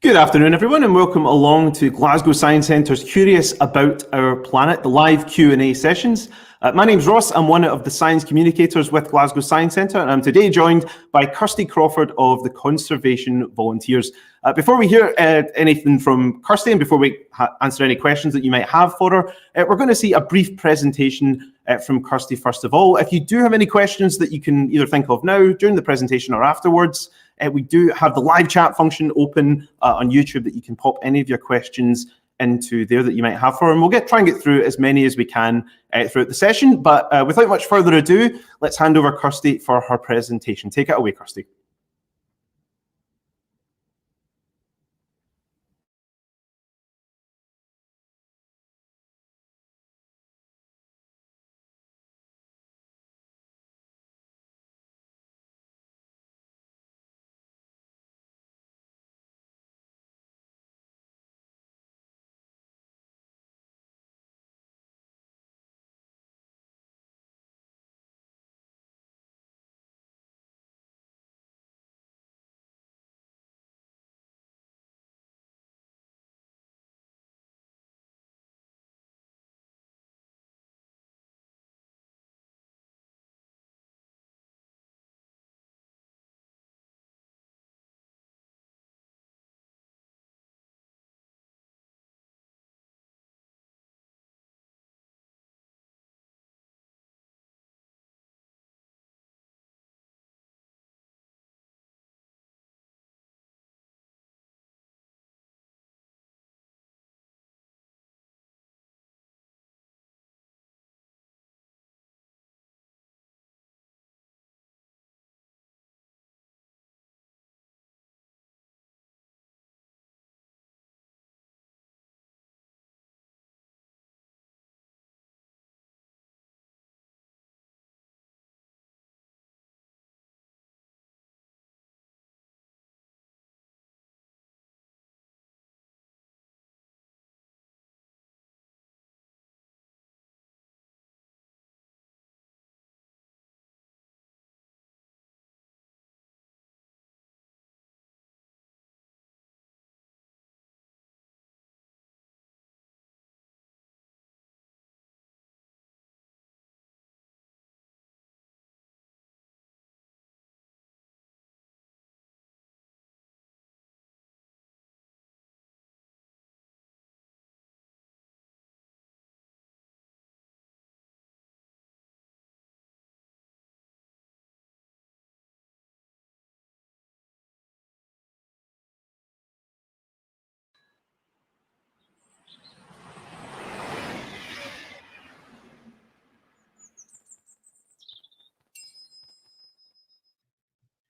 Good afternoon, everyone, and welcome along to Glasgow Science Centre's Curious About Our Planet, the live Q&A sessions. My name's Ross. I'm one of the science communicators with Glasgow Science Centre, and I'm today joined by Kirsty Crawford of the Conservation Volunteers. Before we hear anything from Kirsty and before we answer any questions that you might have for her, we're going to see a brief presentation from Kirsty first of all. If you do have any questions that you can either think of now, during the presentation or afterwards, we do have the live chat function open on YouTube that you can pop any of your questions into there that you might have for her, and we'll try and get through as many as we can throughout the session. But without much further ado, let's hand over Kirsty for her presentation. Take it away, Kirsty.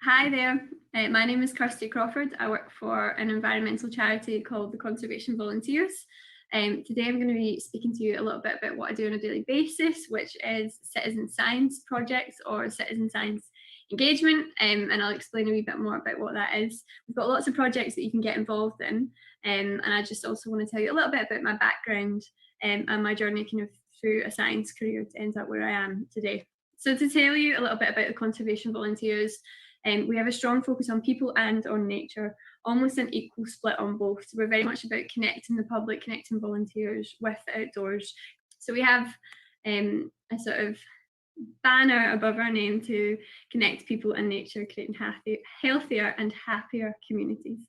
Hi there, my name is Kirsty Crawford. I work for an environmental charity called the Conservation Volunteers. Today I'm going to be speaking to you a little bit about what I do on a daily basis, which is citizen science projects or citizen science engagement, and I'll explain a wee bit more about what that is. We've got lots of projects that you can get involved in, and I just also want to tell you a little bit about my background and my journey kind of through a science career to end up where I am today. So to tell you a little bit about the Conservation Volunteers, we have a strong focus on people and on nature, almost an equal split on both. So we're very much about connecting the public, connecting volunteers with the outdoors. So we have a sort of banner above our name to connect people and nature, creating healthier and happier communities.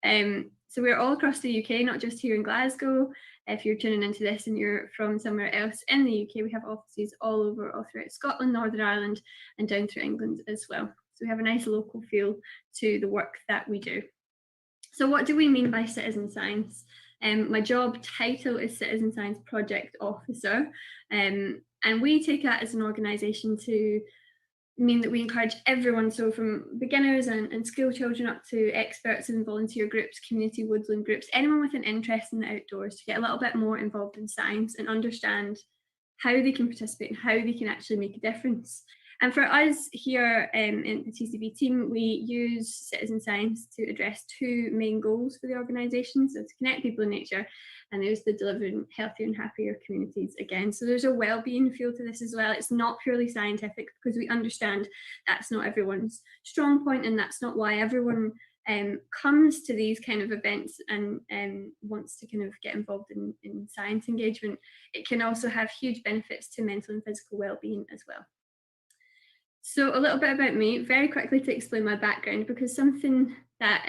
So we're all across the UK, not just here in Glasgow. If you're tuning into this and you're from somewhere else in the UK, we have offices all throughout Scotland, Northern Ireland, and down through England as well. So we have a nice local feel to the work that we do. So what do we mean by citizen science? My job title is Citizen Science Project Officer, and we take that as an organisation to mean that we encourage everyone, so from beginners and school children up to experts in volunteer groups, community woodland groups, anyone with an interest in the outdoors, to get a little bit more involved in science and understand how they can participate and how they can actually make a difference. And for us here in the TCV team, we use citizen science to address two main goals for the organisation. So to connect people in nature, and there's the delivering healthier and happier communities again. So there's a well-being feel to this as well. It's not purely scientific because we understand that's not everyone's strong point, and that's not why everyone comes to these kind of events and wants to kind of get involved in science engagement, it can also have huge benefits to mental and physical well-being as well. So a little bit about me, very quickly to explain my background, because something that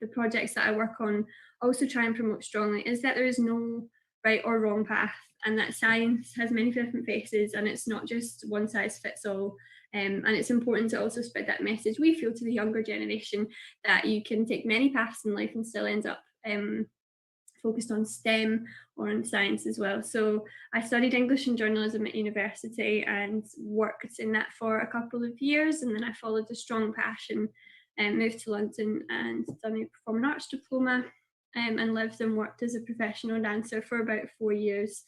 the projects that I work on also try and promote strongly is that there is no right or wrong path, and that science has many different faces and it's not just one size fits all. And it's important to also spread that message, we feel, to the younger generation, that you can take many paths in life and still end up focused on STEM or on science as well. So I studied English and journalism at university and worked in that for a couple of years, and then I followed a strong passion and moved to London and done a performing arts diploma, and lived and worked as a professional dancer for about 4 years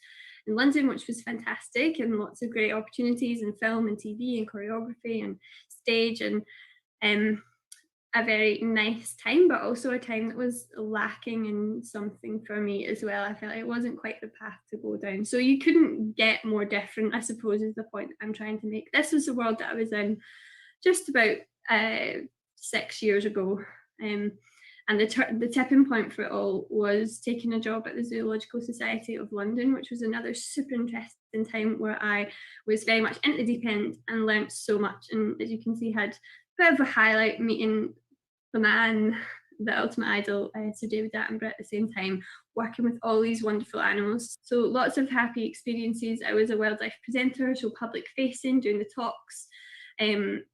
in London, which was fantastic, and lots of great opportunities in film and TV and choreography and stage, and a very nice time, but also a time that was lacking in something for me as well. I felt like it wasn't quite the path to go down. So you couldn't get more different, I suppose, is the point I'm trying to make. This was the world that I was in just about 6 years ago. And the tipping point for it all was taking a job at the Zoological Society of London, which was another super interesting time where I was very much into the deep end and learnt so much. And as you can see, had a bit of a highlight meeting the man, the ultimate idol, Sir David Attenborough, at the same time, working with all these wonderful animals. So lots of happy experiences. I was a wildlife presenter, so public facing, doing the talks to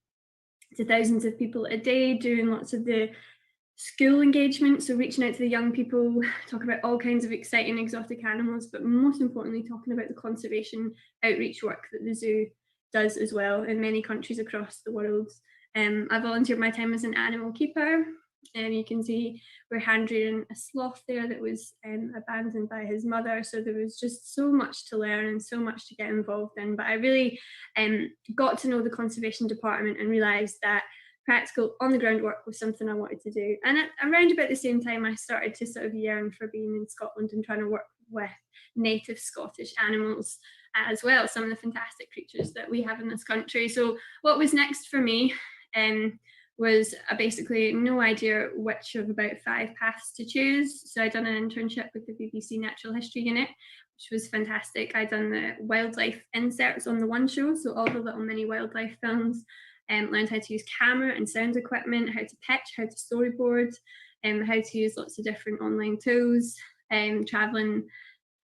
thousands of people a day, doing lots of the school engagement, so reaching out to the young people, talking about all kinds of exciting exotic animals, but most importantly talking about the conservation outreach work that the zoo does as well in many countries across the world. I volunteered my time as an animal keeper, and you can see we're hand rearing a sloth there that was abandoned by his mother, so there was just so much to learn and so much to get involved in. But I really got to know the conservation department and realised that practical on the ground work was something I wanted to do. And around about the same time, I started to sort of yearn for being in Scotland and trying to work with native Scottish animals as well, some of the fantastic creatures that we have in this country. So what was next for me was basically no idea which of about 5 paths to choose. So I'd done an internship with the BBC Natural History Unit, which was fantastic. I'd done the wildlife inserts on the One Show, so all the little mini wildlife films, learned how to use camera and sound equipment, how to pitch, how to storyboard, how to use lots of different online tools, travelling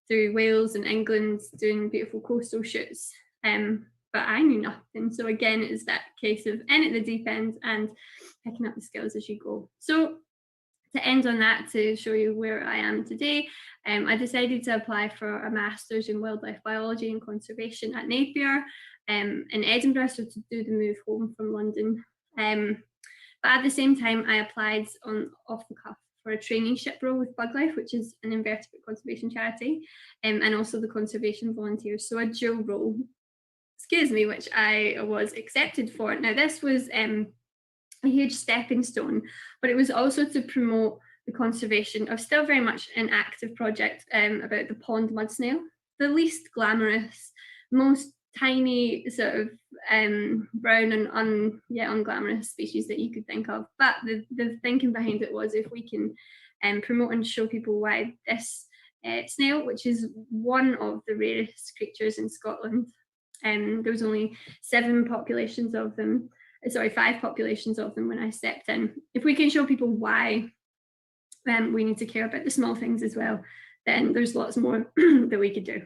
through Wales and England, doing beautiful coastal shoots. But I knew nothing. So again, it's that case of in at the deep end and picking up the skills as you go. So to end on that, to show you where I am today, I decided to apply for a Master's in Wildlife Biology and Conservation at Napier in Edinburgh, so to do the move home from London. But at the same time, I applied off the cuff for a traineeship role with Buglife, which is an invertebrate conservation charity, and also the Conservation Volunteers, so a dual role, which I was accepted for. Now this was a huge stepping stone, but it was also to promote the conservation of still very much an active project about the pond mud snail, the least glamorous, most tiny sort of brown and unglamorous species that you could think of. But the thinking behind it was, if we can promote and show people why this snail, which is one of the rarest creatures in Scotland, there was only 5 populations of them when I stepped in. If we can show people why we need to care about the small things as well, then there's lots more that we could do.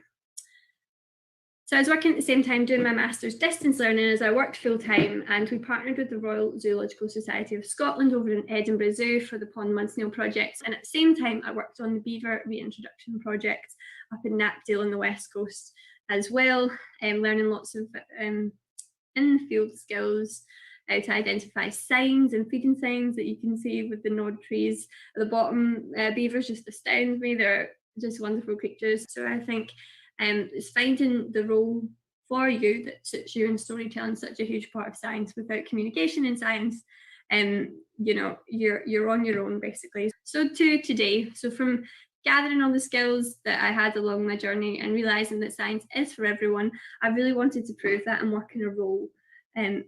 So I was working at the same time doing my Master's distance learning as I worked full time, and we partnered with the Royal Zoological Society of Scotland over in Edinburgh Zoo for the Pond Mud Snail project. And at the same time, I worked on the beaver reintroduction project up in Knapdale on the West Coast as well, learning lots of in the field skills, how to identify signs and feeding signs that you can see with the nod trees at the bottom. Beavers just astound me, they're just wonderful creatures. So I think it's finding the role for you that suits you, and storytelling is such a huge part of science. Without communication in science, you're on your own basically. So to today, so from gathering all the skills that I had along my journey and realising that science is for everyone, I really wanted to prove that and work in a role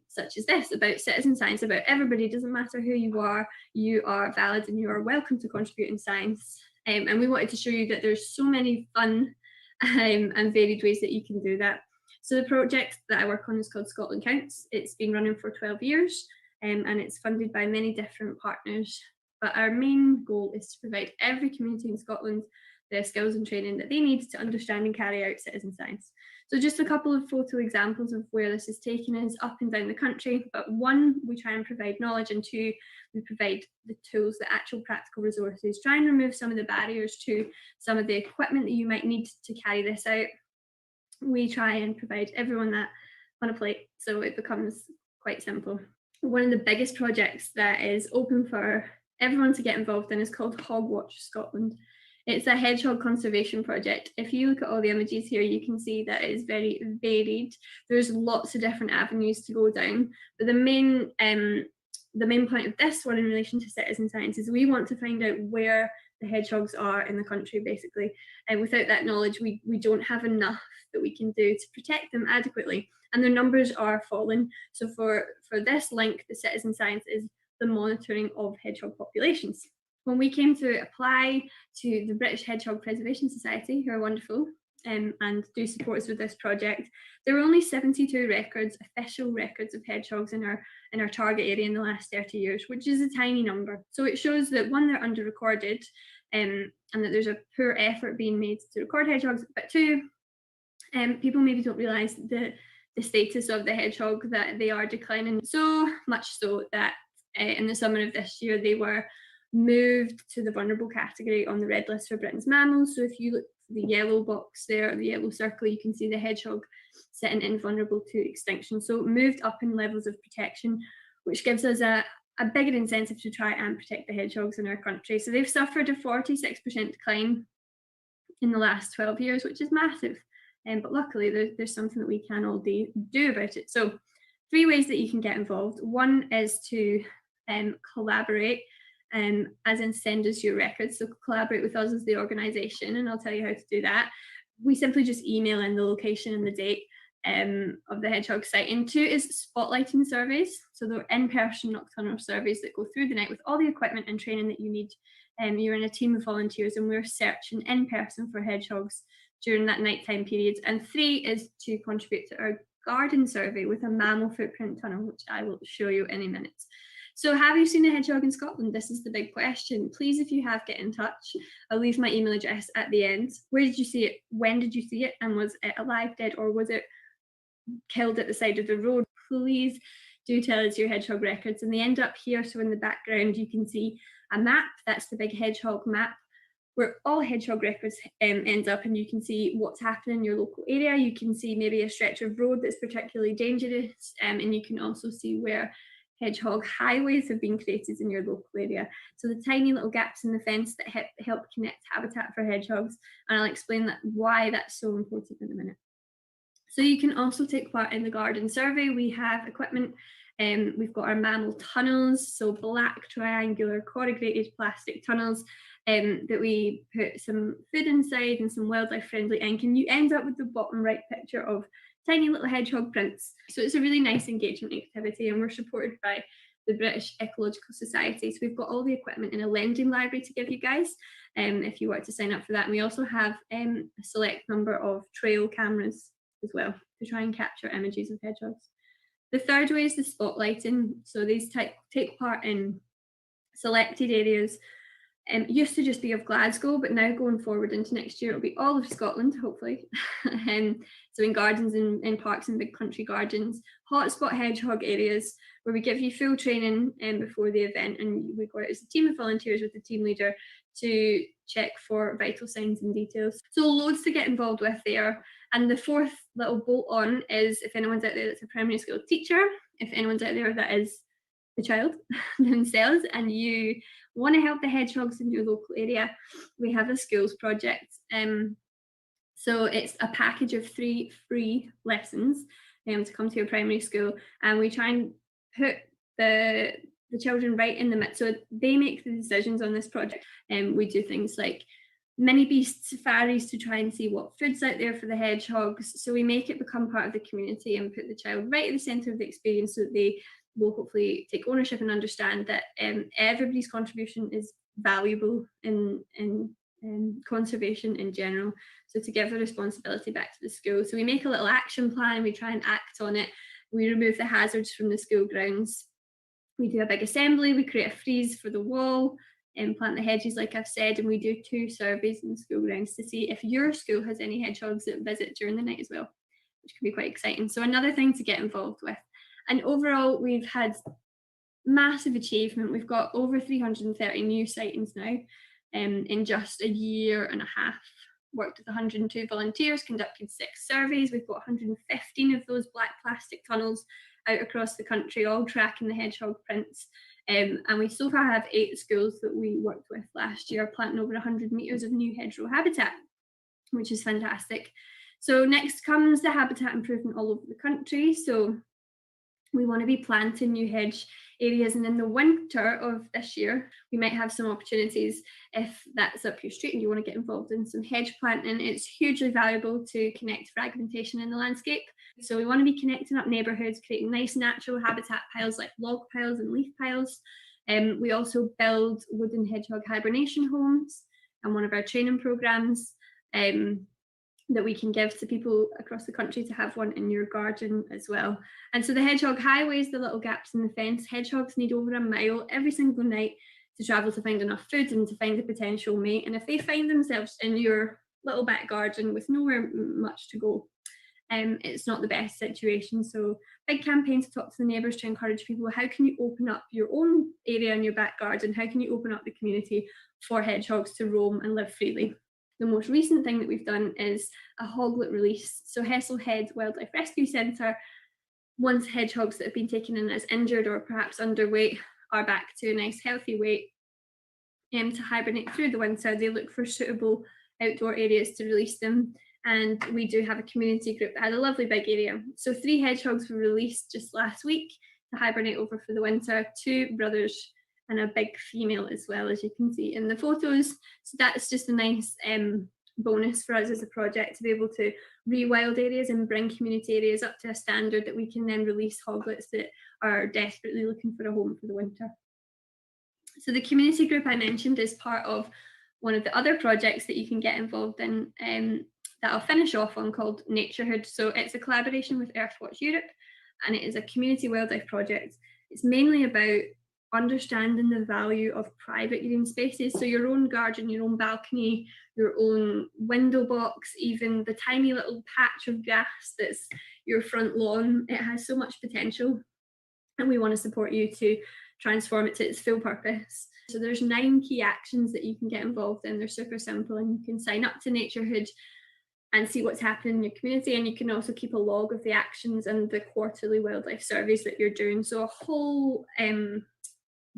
such as this, about citizen science, about everybody, doesn't matter who you are valid and you are welcome to contribute in science. And we wanted to show you that there's so many fun and varied ways that you can do that. So the project that I work on is called Scotland Counts. It's been running for 12 years and it's funded by many different partners. But our main goal is to provide every community in Scotland the skills and training that they need to understand and carry out citizen science. So just a couple of photo examples of where this is taking us up and down the country. But one, we try and provide knowledge, and two, we provide the tools, the actual practical resources, try and remove some of the barriers to some of the equipment that you might need to carry this out. We try and provide everyone that on a plate, so it becomes quite simple. One of the biggest projects that is open for everyone to get involved in is called Hogwatch Scotland. It's a hedgehog conservation project. If you look at all the images here, you can see that it is very varied. There's lots of different avenues to go down, but the main point of this one in relation to citizen science is we want to find out where the hedgehogs are in the country, basically. And without that knowledge, we don't have enough that we can do to protect them adequately. And their numbers are falling. So for this link, the citizen science is the monitoring of hedgehog populations. When we came to apply to the British Hedgehog Preservation Society, who are wonderful and do support us with this project, there were only 72 records, official records of hedgehogs in our target area in the last 30 years, which is a tiny number. So it shows that, one, they're under-recorded and that there's a poor effort being made to record hedgehogs, but two, people maybe don't realise the status of the hedgehog, that they are declining, so much so that in the summer of this year they were moved to the vulnerable category on the red list for Britain's mammals. So if you look at the yellow box there, the yellow circle, you can see the hedgehog sitting in vulnerable to extinction. So moved up in levels of protection, which gives us a bigger incentive to try and protect the hedgehogs in our country. So they've suffered a 46% decline in the last 12 years, which is massive. But luckily there's something that we can all do about it. So 3 ways that you can get involved. One is to collaborate, as in send us your records. So collaborate with us as the organisation, and I'll tell you how to do that. We simply just email in the location and the date of the hedgehog site. And 2 is spotlighting surveys. So they're in-person nocturnal surveys that go through the night with all the equipment and training that you need. You're in a team of volunteers and we're searching in person for hedgehogs during that nighttime period. And 3 is to contribute to our garden survey with a mammal footprint tunnel, which I will show you in a minute. So have you seen a hedgehog in Scotland? This is the big question. Please, if you have, get in touch. I'll leave my email address at the end. Where did you see it? When did you see it? And was it alive, dead, or was it killed at the side of the road? Please do tell us your hedgehog records. And they end up here. So in the background, you can see a map. That's the big hedgehog map, where all hedgehog records ends up, and you can see what's happening in your local area. You can see maybe a stretch of road that's particularly dangerous, and you can also see where hedgehog highways have been created in your local area. So the tiny little gaps in the fence that help connect habitat for hedgehogs, and I'll explain why that's so important in a minute. So you can also take part in the garden survey. We have equipment. We've got our mammal tunnels, so black triangular corrugated plastic tunnels that we put some food inside and some wildlife friendly ink, and you end up with the bottom right picture of tiny little hedgehog prints. So it's a really nice engagement activity, and we're supported by the British Ecological Society. So we've got all the equipment in a lending library to give you guys if you want to sign up for that. And we also have a select number of trail cameras as well to try and capture images of hedgehogs. The third way is the spotlighting. So these take part in selected areas. Used to just be of Glasgow, but now going forward into next year, it'll be all of Scotland, hopefully. So in gardens, in parks and big country gardens, hotspot hedgehog areas where we give you full training before the event, and we go out as a team of volunteers with the team leader to check for vital signs and details. So loads to get involved with there. And the fourth little bolt on is, if anyone's out there that's a primary school teacher, if anyone's out there that is the child themselves and you want to help the hedgehogs in your local area, we have a schools project. So it's a package of 3 free lessons to come to your primary school, and we try and put the children right in the midst, so they make the decisions on this project. We do things like mini beast safaris to try and see what food's out there for the hedgehogs. So we make it become part of the community and put the child right at the centre of the experience, so that they will hopefully take ownership and understand that everybody's contribution is valuable in conservation in general. So to give the responsibility back to the school. So we make a little action plan, we try and act on it. We remove the hazards from the school grounds. We do a big assembly, we create a frieze for the wall, and plant the hedges, like I've said, and we do 2 surveys in the school grounds to see if your school has any hedgehogs that visit during the night as well, which can be quite exciting. So another thing to get involved with. And overall, we've had massive achievement. We've got over 330 new sightings now in just a year and a half. Worked with 102 volunteers, conducted 6 surveys. We've got 115 of those black plastic tunnels out across the country, all tracking the hedgehog prints. And we so far have 8 schools that we worked with last year, planting over 100 metres of new hedgerow habitat, which is fantastic. So next comes the habitat improvement all over the country. So we want to be planting new hedge areas, and in the winter of this year we might have some opportunities. If that's up your street and you want to get involved in some hedge planting, it's hugely valuable to connect fragmentation in the landscape. So we want to be connecting up neighbourhoods, creating nice natural habitat piles like log piles and leaf piles. We also build wooden hedgehog hibernation homes, and one of our training programmes that we can give to people across the country to have one in your garden as well. And so the hedgehog highways, the little gaps in the fence, hedgehogs need over a mile every single night to travel to find enough food and to find a potential mate. And if they find themselves in your little back garden with nowhere much to go, it's not the best situation. So big campaign to talk to the neighbours, to encourage people, how can you open up your own area in your back garden? How can you open up the community for hedgehogs to roam and live freely? The most recent thing that we've done is a hoglet release. So Head Wildlife Rescue Centre wants hedgehogs that have been taken in as injured or perhaps underweight are back to a nice healthy weight to hibernate through the winter. They look for suitable outdoor areas to release them. And we do have a community group that had a lovely big area. So 3 hedgehogs were released just last week to hibernate over for the winter, 2 brothers and a big female as well, as you can see in the photos. So that's just a nice bonus for us as a project, to be able to rewild areas and bring community areas up to a standard that we can then release hoglets that are desperately looking for a home for the winter. So the community group I mentioned is part of one of the other projects that you can get involved in that I'll finish off on, called Naturehood. So it's a collaboration with Earthwatch Europe, and it is a community wildlife project. It's mainly about understanding the value of private green spaces. So your own garden, your own balcony, your own window box, even the tiny little patch of grass that's your front lawn, it has so much potential. And we want to support you to transform it to its full purpose. So there's 9 key actions that you can get involved in. They're super simple, and you can sign up to Naturehood and see what's happening in your community. And you can also keep a log of the actions and the quarterly wildlife surveys that you're doing. So a whole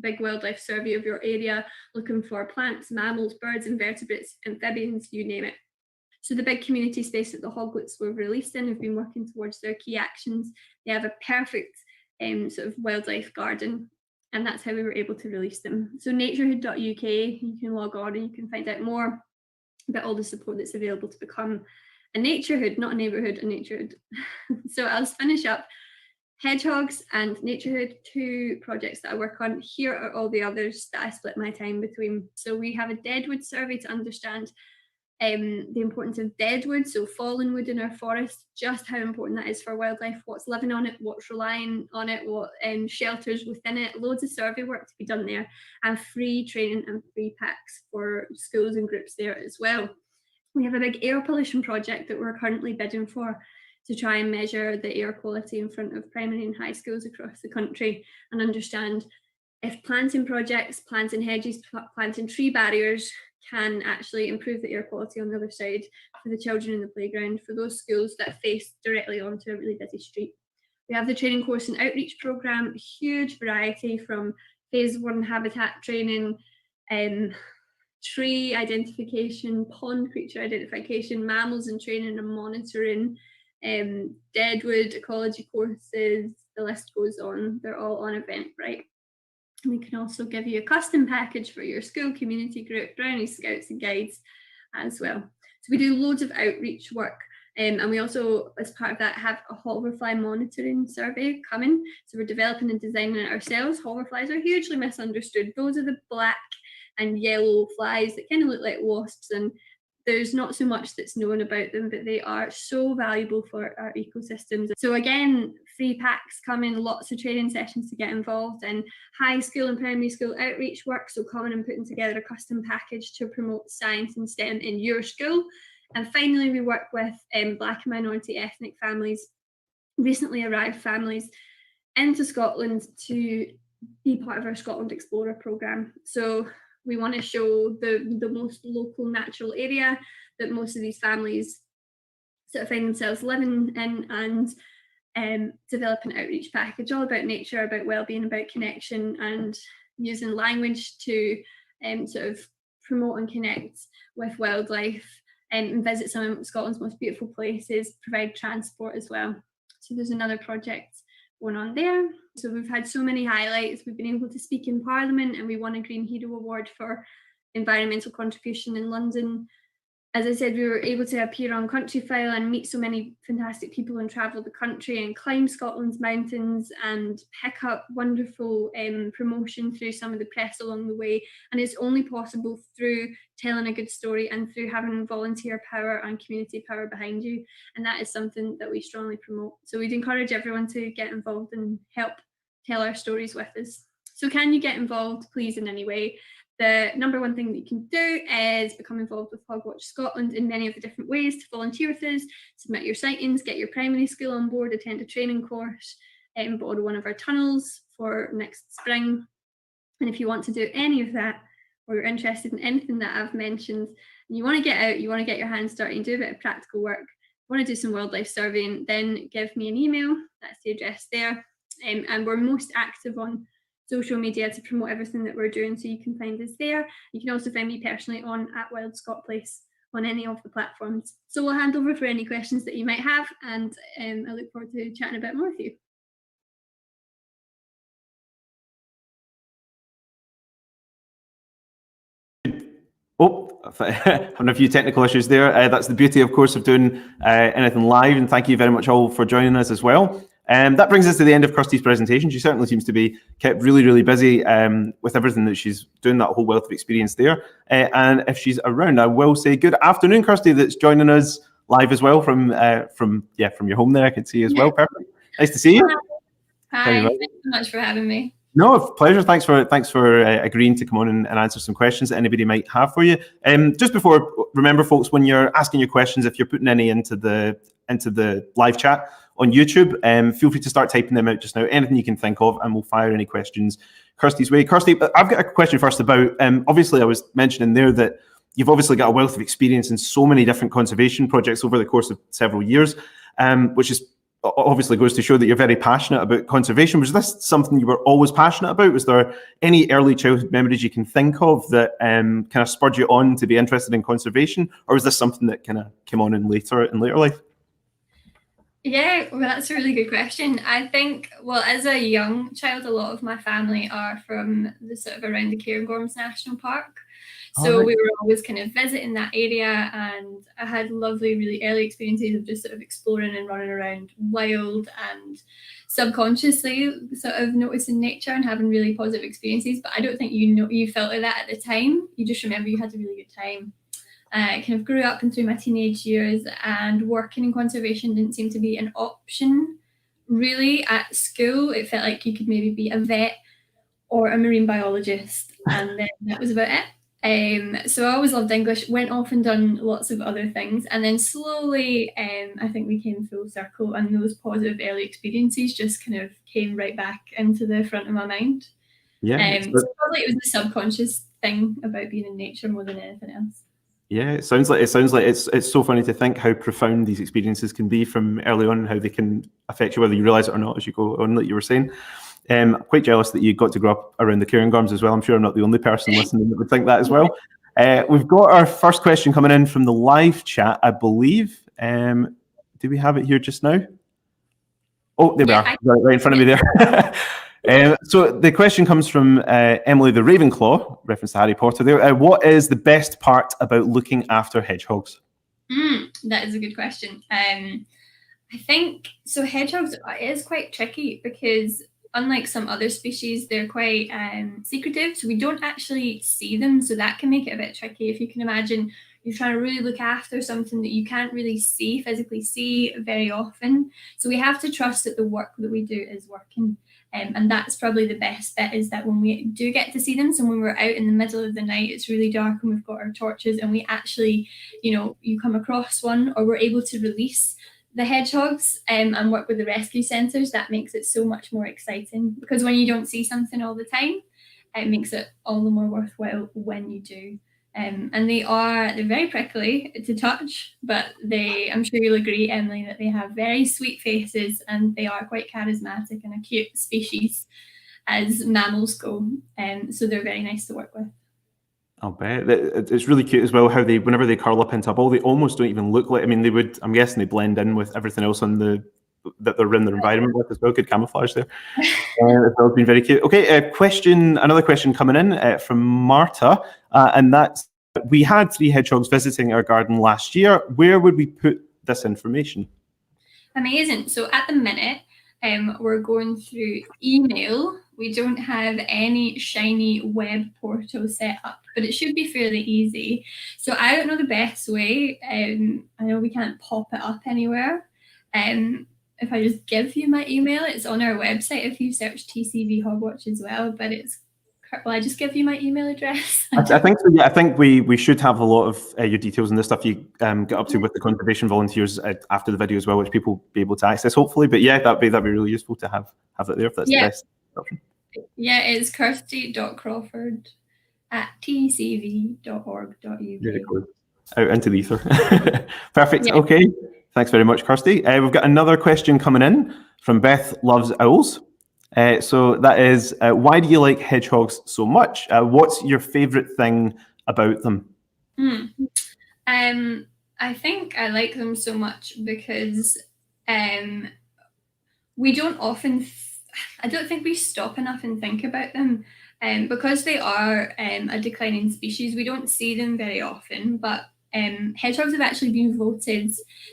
big wildlife survey of your area, looking for plants, mammals, birds, invertebrates, amphibians, you name it. So the big community space that the hoglets were released in have been working towards their key actions. They have a perfect sort of wildlife garden, and that's how we were able to release them. So naturehood.uk, you can log on and you can find out more about all the support that's available to become a naturehood, not a neighbourhood, a naturehood. So I'll finish up. Hedgehogs and Naturehood, 2 projects that I work on. Here are all the others that I split my time between. So we have a deadwood survey to understand the importance of deadwood, so fallen wood in our forest, just how important that is for wildlife, what's living on it, what's relying on it, what shelters within it. Loads of survey work to be done there, and free training and free packs for schools and groups there as well. We have a big air pollution project that we're currently bidding for, to try and measure the air quality in front of primary and high schools across the country, and understand if planting projects, planting hedges, planting tree barriers can actually improve the air quality on the other side for the children in the playground, for those schools that face directly onto a really busy street. We have the training course and outreach programme, huge variety from phase 1 habitat training, tree identification, pond creature identification, mammals and training and monitoring, deadwood ecology courses, the list goes on. They're all on Eventbrite. We can also give you a custom package for your school, community group, brownie, scouts and guides, as well. So we do loads of outreach work. And we also, as part of that, have a hoverfly monitoring survey coming. So we're developing and designing it ourselves. Hoverflies are hugely misunderstood. Those are the black and yellow flies that kind of look like wasps, and there's not so much that's known about them, but they are so valuable for our ecosystems. So again, free packs coming, lots of training sessions to get involved in, high school and primary school outreach work, so coming and putting together a custom package to promote science and STEM in your school. And finally, we work with Black and minority ethnic families, recently arrived families, into Scotland to be part of our Scotland Explorer programme. So we want to show the most local natural area that most of these families sort of find themselves living in, and develop an outreach package all about nature, about well-being, about connection, and using language to sort of promote and connect with wildlife, and visit some of Scotland's most beautiful places, provide transport as well. So there's another project going on there. So we've had so many highlights. We've been able to speak in Parliament, and we won a Green Hero Award for environmental contribution in London. As I said, we were able to appear on Countryfile and meet so many fantastic people and travel the country and climb Scotland's mountains and pick up wonderful promotion through some of the press along the way. And it's only possible through telling a good story and through having volunteer power and community power behind you. And that is something that we strongly promote. So we'd encourage everyone to get involved and help tell our stories with us. So can you get involved, please, in any way? The number one thing that you can do is become involved with Hogwatch Scotland in many of the different ways, to volunteer with us, submit your sightings, get your primary school on board, attend a training course, borrow one of our tunnels for next spring. And if you want to do any of that, or you're interested in anything that I've mentioned, and you want to get out, you want to get your hands dirty and do a bit of practical work, want to do some wildlife surveying, then give me an email. That's the address there. And we're most active on social media to promote everything that we're doing, so you can find us there. You can also find me personally on @WildScotPlace on any of the platforms. So we'll hand over for any questions that you might have, and I look forward to chatting a bit more with you. Oh, having a few technical issues there. That's the beauty, of course, of doing anything live, and thank you very much all for joining us as well. That brings us to the end of Kirsty's presentation. She certainly seems to be kept really, really busy with everything that she's doing, that whole wealth of experience there. And if she's around, I will say good afternoon, Kirsty, that's joining us live as well from your home there. I can see you as well. Perfect. Nice to see you. Hi, thanks so much for having me. No, pleasure. Thanks for agreeing to come on and answer some questions that anybody might have for you. Just before, remember, folks, when you're asking your questions, if you're putting any into the live chat on YouTube, feel free to start typing them out just now. Anything you can think of, and we'll fire any questions Kirsty's way. Kirsty, I've got a question first about. Obviously, I was mentioning there that you've obviously got a wealth of experience in so many different conservation projects over the course of several years, which is obviously goes to show that you're very passionate about conservation. Was this something you were always passionate about? Was there any early childhood memories you can think of that kind of spurred you on to be interested in conservation, or was this something that kind of came on in later life? Yeah, well, that's a really good question. I think, well, as a young child, a lot of my family are from the sort of around the Cairngorms National Park. So we were always kind of visiting that area, and I had lovely, really early experiences of just sort of exploring and running around wild and subconsciously sort of noticing nature and having really positive experiences. But I don't think you felt like that at the time. You just remember you had a really good time. I kind of grew up and through my teenage years, and working in conservation didn't seem to be an option really at school. It felt like you could maybe be a vet or a marine biologist, and then that was about it. So I always loved English, went off and done lots of other things, and then slowly I think we came full circle, and those positive early experiences just kind of came right back into the front of my mind. Yeah. So probably it was the subconscious thing about being in nature more than anything else. Yeah, it sounds like it's so funny to think how profound these experiences can be from early on, and how they can affect you whether you realise it or not, as you go on, like you were saying. I'm quite jealous that you got to grow up around the Cairngorms as well. I'm sure I'm not the only person listening that would think that as well. We've got our first question coming in from the live chat, I believe. Do we have it here just now? Oh, there we are, right in front of me there. So the question comes from Emily the Ravenclaw, reference to Harry Potter there. What is the best part about looking after hedgehogs? That is a good question. I think so. Hedgehogs is quite tricky because unlike some other species, they're quite secretive. So we don't actually see them. So that can make it a bit tricky. If you can imagine, you're trying to really look after something that you can't really physically see very often. So we have to trust that the work that we do is working. And that's probably the best bit, is that when we do get to see them, so when we're out in the middle of the night, it's really dark and we've got our torches and we actually, you come across one, or we're able to release the hedgehogs and work with the rescue centres, that makes it so much more exciting, because when you don't see something all the time, it makes it all the more worthwhile when you do. And they're very prickly to touch, but I'm sure you'll agree, Emily, that they have very sweet faces and they are quite charismatic and a cute species as mammals go. So they're very nice to work with. I'll bet. It's really cute as well how whenever they curl up into a ball, they almost don't even look like, I'm guessing they blend in with everything else that they're in their environment with as well. Good camouflage there. It's all been very cute. Okay, another question coming in from Marta, and that's, we had 3 hedgehogs visiting our garden last year. Where would we put this information? Amazing. So at the minute, we're going through email. We don't have any shiny web portal set up, but it should be fairly easy. So I don't know the best way. I know we can't pop it up anywhere. If I just give you my email, it's on our website if you search TCV Hogwatch as well, but will I just give you my email address? I think so. Yeah, I think we should have a lot of your details and the stuff you get up to with the conservation volunteers after the video as well, which people will be able to access hopefully. But yeah, that'd be really useful to have that there if that's the best option. Yeah, it's kirsty.crawford@tcv.org.uk. Very cool. Out into the ether. Perfect. Yeah. Okay. Thanks very much, Kirsty. We've got another question coming in from Beth Loves Owls. So that is, why do you like hedgehogs so much? What's your favourite thing about them? I think I like them so much because we don't often, I don't think we stop enough and think about them. Because they are a declining species, we don't see them very often, but hedgehogs have actually been voted.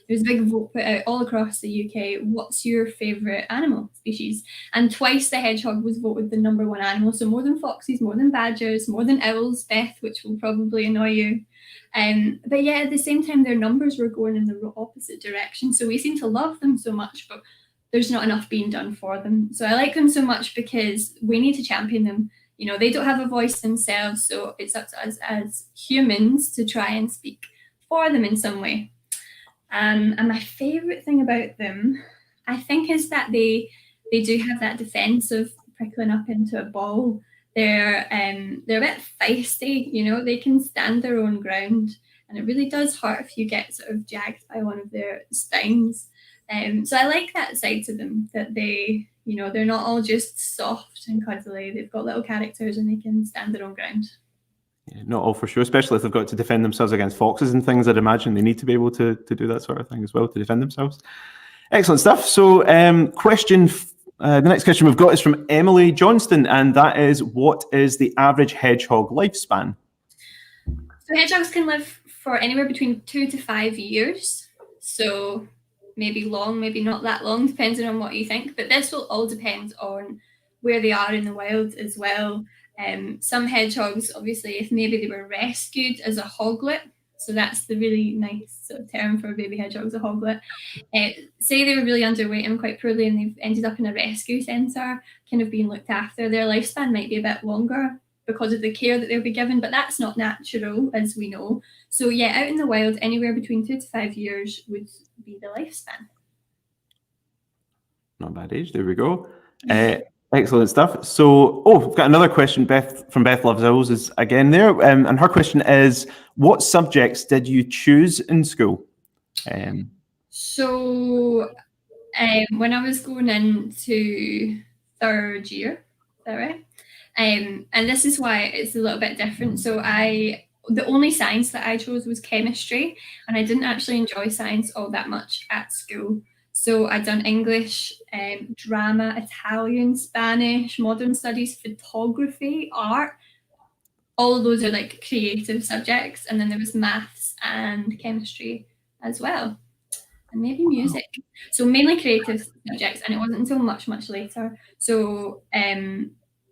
There's a big vote put out all across the UK. What's your favourite animal species? And twice the hedgehog was voted the #1 animal. So more than foxes, more than badgers, more than owls, Beth, which will probably annoy you. But yeah, at the same time, their numbers were going in the opposite direction. So we seem to love them so much, but there's not enough being done for them. So I like them so much because we need to champion them. They don't have a voice themselves, so it's up to us as humans to try and speak for them in some way. And my favourite thing about them, I think, is that they do have that defence of prickling up into a ball. They're a bit feisty, they can stand their own ground, and it really does hurt if you get sort of jagged by one of their spines. So I like that side to them, that they're not all just soft and cuddly. They've got little characters and they can stand their own ground. Yeah, not all for sure, especially if they've got to defend themselves against foxes and things. I'd imagine they need to be able to do that sort of thing as well to defend themselves. Excellent stuff. So the next question we've got is from Emily Johnston, and that is, what is the average hedgehog lifespan? So hedgehogs can live for anywhere between 2 to 5 years. So maybe long, maybe not that long, depending on what you think. But this will all depend on where they are in the wild as well. Some hedgehogs, obviously, if maybe they were rescued as a hoglet, so that's the really nice sort of term for baby hedgehogs, a hoglet. Say they were really underweight and quite poorly and they've ended up in a rescue centre, kind of being looked after, their lifespan might be a bit longer because of the care that they'll be given, but that's not natural, as we know. So yeah, out in the wild, anywhere between 2 to 5 years would be the lifespan. Not a bad age. There we go. Excellent stuff. So, we've got another question. From Beth Loves Owls is again there, and her question is, what subjects did you choose in school? So, when I was going into 3rd year, is that right? And this is why it's a little bit different. So the only science that I chose was chemistry, and I didn't actually enjoy science all that much at school. So I'd done English, drama, Italian, Spanish, modern studies, photography, art. All of those are like creative subjects. And then there was maths and chemistry as well, and maybe music. So mainly creative subjects, and it wasn't until much, much later. So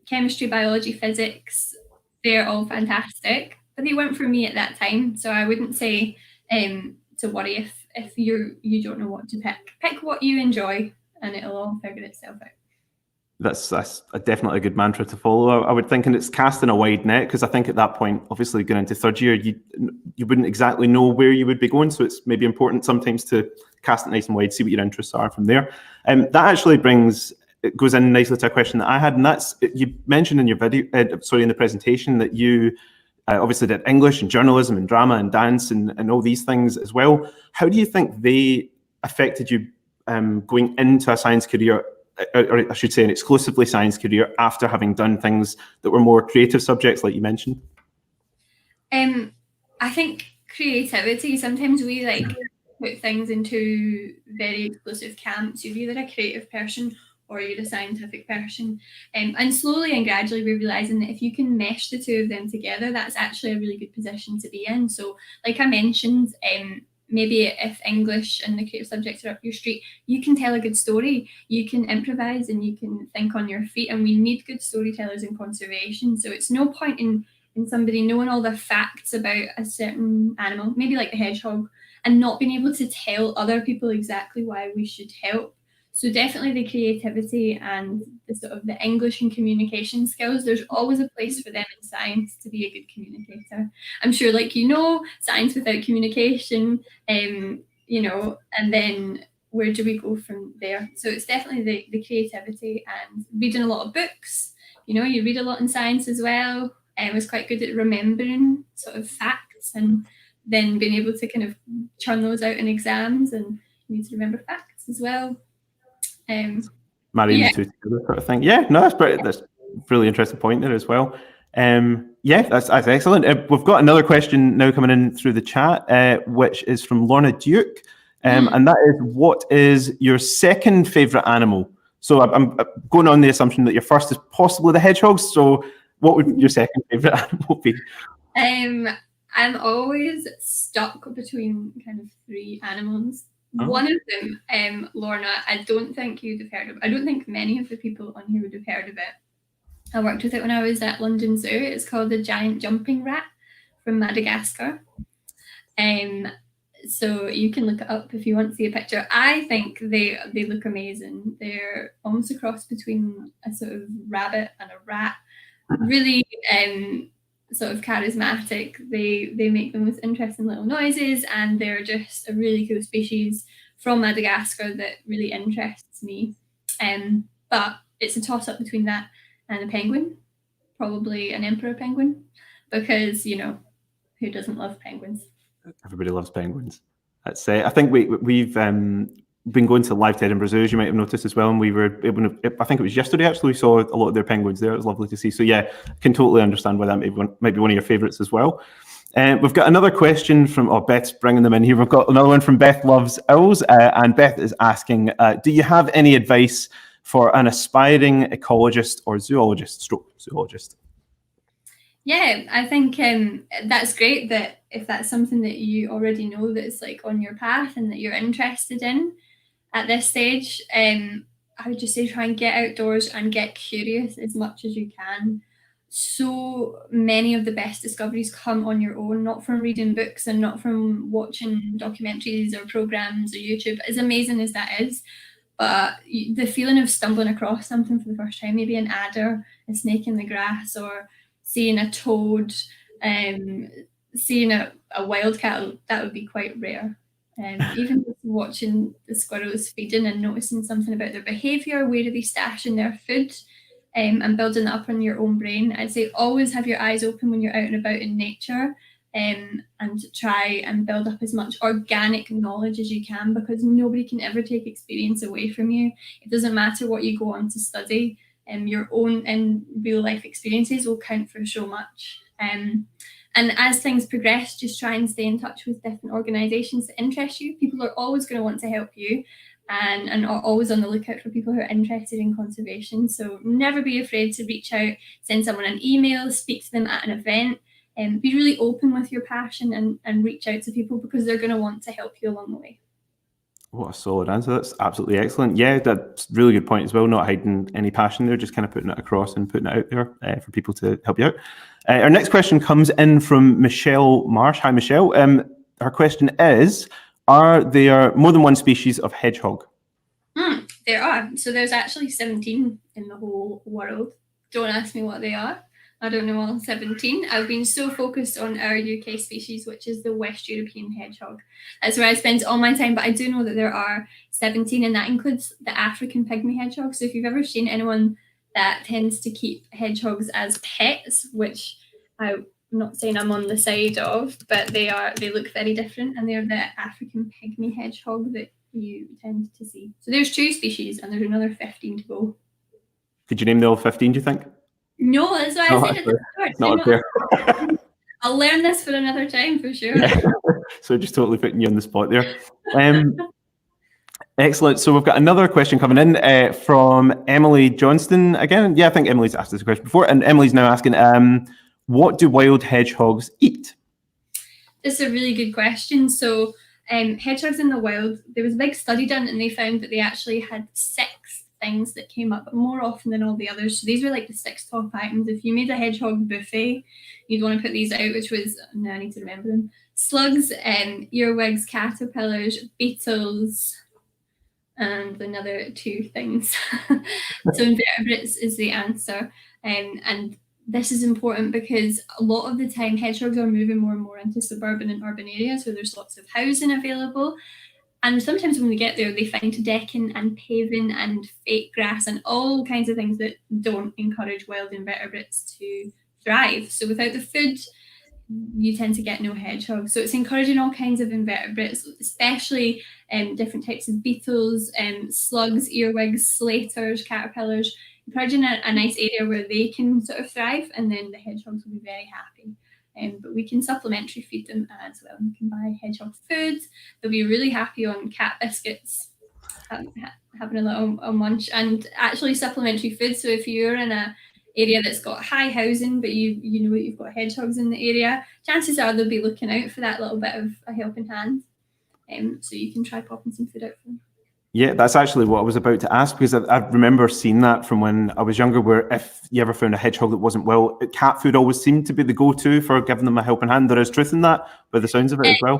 chemistry, biology, physics, they're all fantastic, but they weren't for me at that time. So I wouldn't say to worry if you don't know what to pick. Pick what you enjoy, and it'll all figure itself out. That's definitely a good mantra to follow. I would think, and it's casting a wide net, because I think at that point, obviously going into third year, you wouldn't exactly know where you would be going. So it's maybe important sometimes to cast it nice and wide, see what your interests are from there. That actually goes in nicely to a question that I had, and that's, you mentioned in your video, in the presentation, that you obviously did English and journalism and drama and dance and all these things as well. How do you think they affected you going into a science career, or I should say an exclusively science career, after having done things that were more creative subjects like you mentioned? I think creativity, sometimes we like put things into very exclusive camps. You're either a creative person or you're a scientific person. And slowly and gradually we're realizing that if you can mesh the two of them together, that's actually a really good position to be in. So like I mentioned, maybe if English and the creative subjects are up your street, you can tell a good story, you can improvise, and you can think on your feet. And we need good storytellers in conservation. So it's no point in somebody knowing all the facts about a certain animal, maybe like the hedgehog, and not being able to tell other people exactly why we should help. So definitely the creativity and the sort of the English and communication skills, there's always a place for them in science to be a good communicator. I'm sure, like, science without communication, and then where do we go from there? So it's definitely the creativity and reading a lot of books. You read a lot in science as well. I was quite good at remembering sort of facts and then being able to kind of churn those out in exams, and you need to remember facts as well. Marrying the two together, sort of thing. Yeah, no, that's a really interesting point there as well. Yeah, that's excellent. We've got another question now coming in through the chat, which is from Lorna Duke, and that is, what is your second favourite animal? So I'm going on the assumption that your first is possibly the hedgehogs. So what would your second favourite animal be? I'm always stuck between kind of three animals. One of them, Lorna, I don't think you'd have heard of. I don't think many of the people on here would have heard of it. I worked with it when I was at London Zoo. It's called the giant jumping rat from Madagascar. So you can look it up if you want to see a picture. I think they look amazing. They're almost a cross between a sort of rabbit and a rat. Really sort of charismatic. They make the most interesting little noises, and they're just a really cool species from Madagascar that really interests me. But it's a toss-up between that and a penguin, probably an emperor penguin, because who doesn't love penguins? Everybody loves penguins. That's I think we've been going to Live to Edinburgh Zoo, as you might have noticed as well, and we were able to, I think it was yesterday actually, we saw a lot of their penguins there. It was lovely to see. So yeah, can totally understand why that might be one of your favourites as well. We've got another question from, Beth's bringing them in here. We've got another one from Beth Loves Owls, and Beth is asking, do you have any advice for an aspiring ecologist or zoologist? Yeah, I think that's great that if that's something that you already know that's like on your path and that you're interested in at this stage, I would just say try and get outdoors and get curious as much as you can. So many of the best discoveries come on your own, not from reading books and not from watching documentaries or programs or YouTube, as amazing as that is. But the feeling of stumbling across something for the first time, maybe an adder, a snake in the grass, or seeing a toad, seeing a wildcat, that would be quite rare. Even watching the squirrels feeding and noticing something about their behaviour, where do they stash in their food, and building that up in your own brain. I'd say always have your eyes open when you're out and about in nature, and try and build up as much organic knowledge as you can, because nobody can ever take experience away from you. It doesn't matter what you go on to study, your own and real life experiences will count for so much. And as things progress, just try and stay in touch with different organisations that interest you. People are always going to want to help you, and are always on the lookout for people who are interested in conservation. So never be afraid to reach out, send someone an email, speak to them at an event, and be really open with your passion and reach out to people because they're going to want to help you along the way. What a solid answer. That's absolutely excellent. Yeah, that's a really good point as well. Not hiding any passion there, just kind of putting it across and putting it out there for people to help you out. Our next question comes in from Michelle Marsh. Hi, Michelle. Her question is, are there more than one species of hedgehog? There are. So there's actually 17 in the whole world. Don't ask me what they are. I don't know all 17. I've been so focused on our UK species, which is the West European hedgehog. That's where I spend all my time, but I do know that there are 17, and that includes the African pygmy hedgehog. So if you've ever seen anyone that tends to keep hedgehogs as pets, which I'm not saying I'm on the side of, but they look very different, and they're the African pygmy hedgehog that you tend to see. So there's 2 species, and there's another 15 to go. Could you name the all 15, do you think? No, that's why I said at the start. Not fair. I'll learn this for another time for sure. Yeah. So just totally putting you on the spot there. Excellent. So we've got another question coming in from Emily Johnston again. Yeah, I think Emily's asked this question before, and Emily's now asking, what do wild hedgehogs eat? This is a really good question. So hedgehogs in the wild, there was a big study done, and they found that they actually had 6 things that came up more often than all the others. So these were like the 6 top items. If you made a hedgehog buffet, you'd want to put these out, which was, now I need to remember them, slugs, earwigs, caterpillars, beetles, and another 2 things. So invertebrates is the answer. And this is important because a lot of the time hedgehogs are moving more and more into suburban and urban areas where there's lots of housing available. And sometimes when we get there, they find decking and paving and fake grass and all kinds of things that don't encourage wild invertebrates to thrive. So without the food, you tend to get no hedgehogs. So it's encouraging all kinds of invertebrates, especially different types of beetles, slugs, earwigs, slaters, caterpillars, encouraging a nice area where they can sort of thrive, and then the hedgehogs will be very happy. But we can supplementary feed them as well. You can buy hedgehog food. They'll be really happy on cat biscuits, having a little munch, and actually supplementary food. So if you're in a area that's got high housing, but you know you've got hedgehogs in the area, chances are they'll be looking out for that little bit of a helping hand. So you can try popping some food out for them. Yeah, that's actually what I was about to ask, because I remember seeing that from when I was younger, where if you ever found a hedgehog that wasn't well, cat food always seemed to be the go-to for giving them a helping hand. There is truth in that, by the sounds of it as well.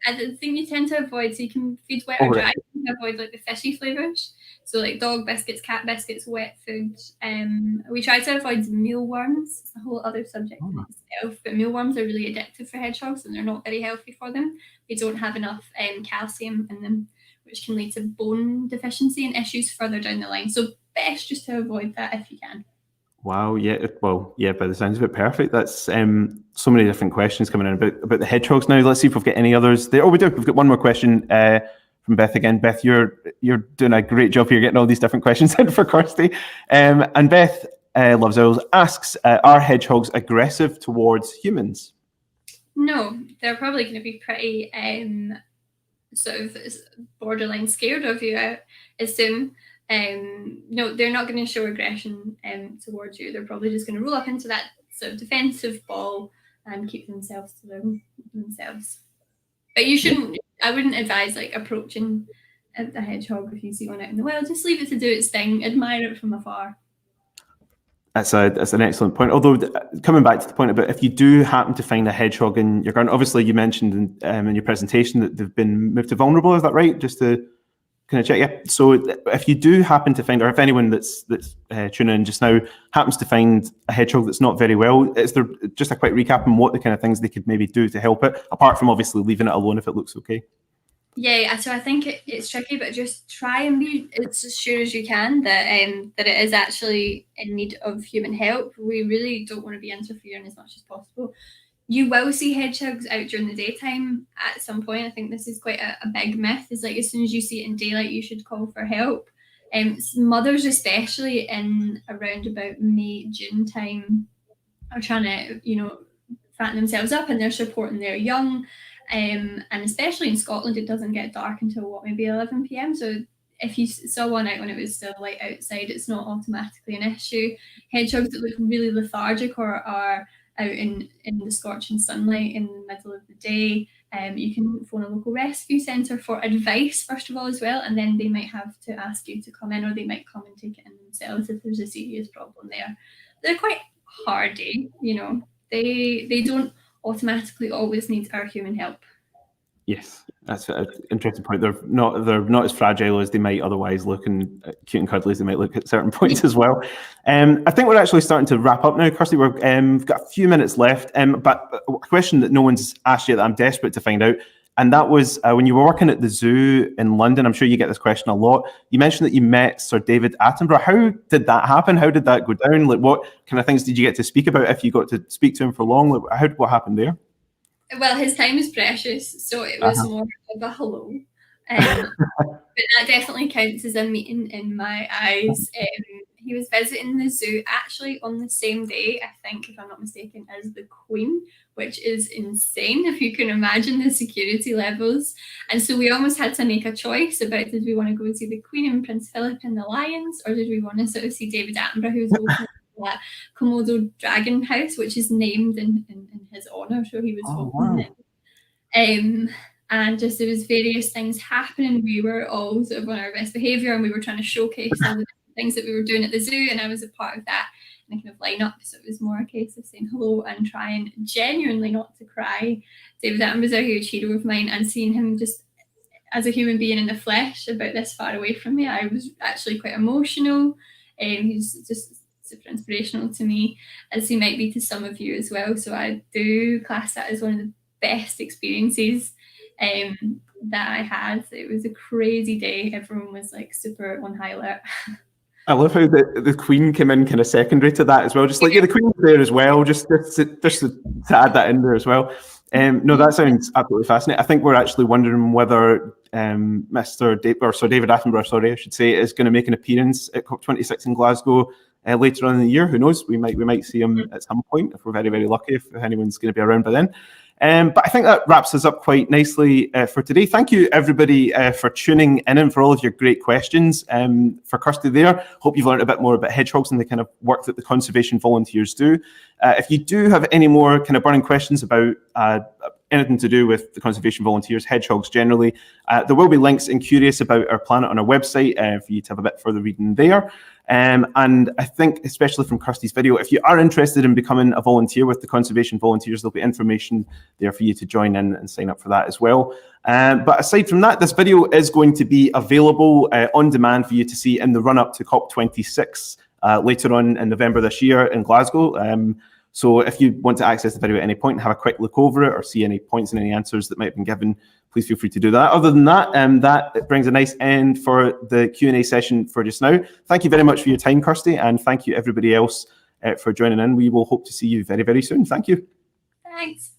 I think you tend to avoid, so you can feed wet or dry, you can avoid like the fishy flavours. So like dog biscuits, cat biscuits, wet food. We try to avoid mealworms. It's a whole other subject in itself, but mealworms are really addictive for hedgehogs and they're not very healthy for them. They don't have enough calcium in them, which can lead to bone deficiency and issues further down the line. So best just to avoid that if you can. Wow, yeah, well, yeah, by the sounds of it, perfect. That's so many different questions coming in about the hedgehogs now. Let's see if we've got any others there. Oh, we do. We've got one more question from Beth again. Beth, you're doing a great job here getting all these different questions in for Kirsty. And Beth Loves Owls asks, are hedgehogs aggressive towards humans? No, they're probably going to be pretty sort of borderline scared of you, I assume. No, they're not going to show aggression towards you. They're probably just going to roll up into that sort of defensive ball and keep themselves to themselves. But you shouldn't, I wouldn't advise like approaching a hedgehog if you see one out in the wild. Just leave it to do its thing, admire it from afar. That's an excellent point. Although coming back to the point about if you do happen to find a hedgehog in your garden, obviously you mentioned in your presentation that they've been moved to vulnerable. Is that right? Just to kind of check. Yeah. So if you do happen to find, or if anyone that's tuning in just now happens to find a hedgehog that's not very well, is there just a quick recap on what the kind of things they could maybe do to help it, apart from obviously leaving it alone if it looks okay? Yeah, so I think it's tricky, but just try and be as sure as you can that that it is actually in need of human help. We really don't want to be interfering as much as possible. You will see hedgehogs out during the daytime at some point. I think this is quite a big myth. Is like as soon as you see it in daylight, you should call for help. Mothers, especially in around about May, June time, are trying to fatten themselves up, and they're supporting their young. And especially in Scotland, it doesn't get dark until maybe 11 p.m. So if you saw one out when it was still light outside, it's not automatically an issue. Hedgehogs that look really lethargic or are out in the scorching sunlight in the middle of the day, you can phone a local rescue centre for advice first of all as well, and then they might have to ask you to come in, or they might come and take it in themselves if there's a serious problem there. They're quite hardy, you know. They don't automatically always need our human help. Yes, that's an interesting point. They're not as fragile as they might otherwise look, and cute and cuddly as they might look at certain points as well. I think we're actually starting to wrap up now, Kirsty. We've got a few minutes left, but a question that no one's asked yet that I'm desperate to find out, and that was when you were working at the zoo in London. I'm sure you get this question a lot. You mentioned that you met Sir David Attenborough. How did that happen? How did that go down? Like, what kind of things did you get to speak about if you got to speak to him for long? Like, what happened there? Well, his time is precious, so it was more of a hello. But that definitely counts as a meeting in my eyes. He was visiting the zoo actually on the same day, I think, if I'm not mistaken, as the Queen, which is insane if you can imagine the security levels. And so we almost had to make a choice about, did we want to go and see the Queen and Prince Philip and the lions, or did we want to sort of see David Attenborough, who's opening that Komodo dragon house, which is named in his honour, so he was opening it. And just there was various things happening. We were all sort of on our best behaviour, and we were trying to showcase all the things that we were doing at the zoo, and I was a part of that and kind of lineup. So it was more a case of saying hello and trying genuinely not to cry. David Attenborough's a huge hero of mine, and seeing him just as a human being in the flesh about this far away from me, I was actually quite emotional. He's just super inspirational to me, as he might be to some of you as well. So I do class that as one of the best experiences that I had. It was a crazy day. Everyone was like super on high alert. I love how the Queen came in kind of secondary to that as well. Just like, yeah, the Queen was there as well, just to add that in there as well. No, that sounds absolutely fascinating. I think we're actually wondering whether Sir David Attenborough, sorry, I should say, is going to make an appearance at COP26 in Glasgow later on in the year. Who knows? We might see him at some point if we're very, very lucky, if anyone's going to be around by then. But I think that wraps us up quite nicely for today. Thank you, everybody, for tuning in and for all of your great questions. For Kirsty there, hope you've learned a bit more about hedgehogs and the kind of work that the conservation volunteers do. If you do have any more kind of burning questions about anything to do with the conservation volunteers, hedgehogs generally, there will be links in Curious About Our Planet on our website for you to have a bit further reading there. And I think, especially from Kirsty's video, if you are interested in becoming a volunteer with the conservation volunteers, there'll be information there for you to join in and sign up for that as well. But aside from that, this video is going to be available on demand for you to see in the run-up to COP26 later on in November this year in Glasgow. So if you want to access the video at any point and have a quick look over it or see any points and any answers that might have been given, please feel free to do that. Other than that, that brings a nice end for the Q&A session for just now. Thank you very much for your time, Kirsty, and thank you everybody else for joining in. We will hope to see you very, very soon. Thank you. Thanks.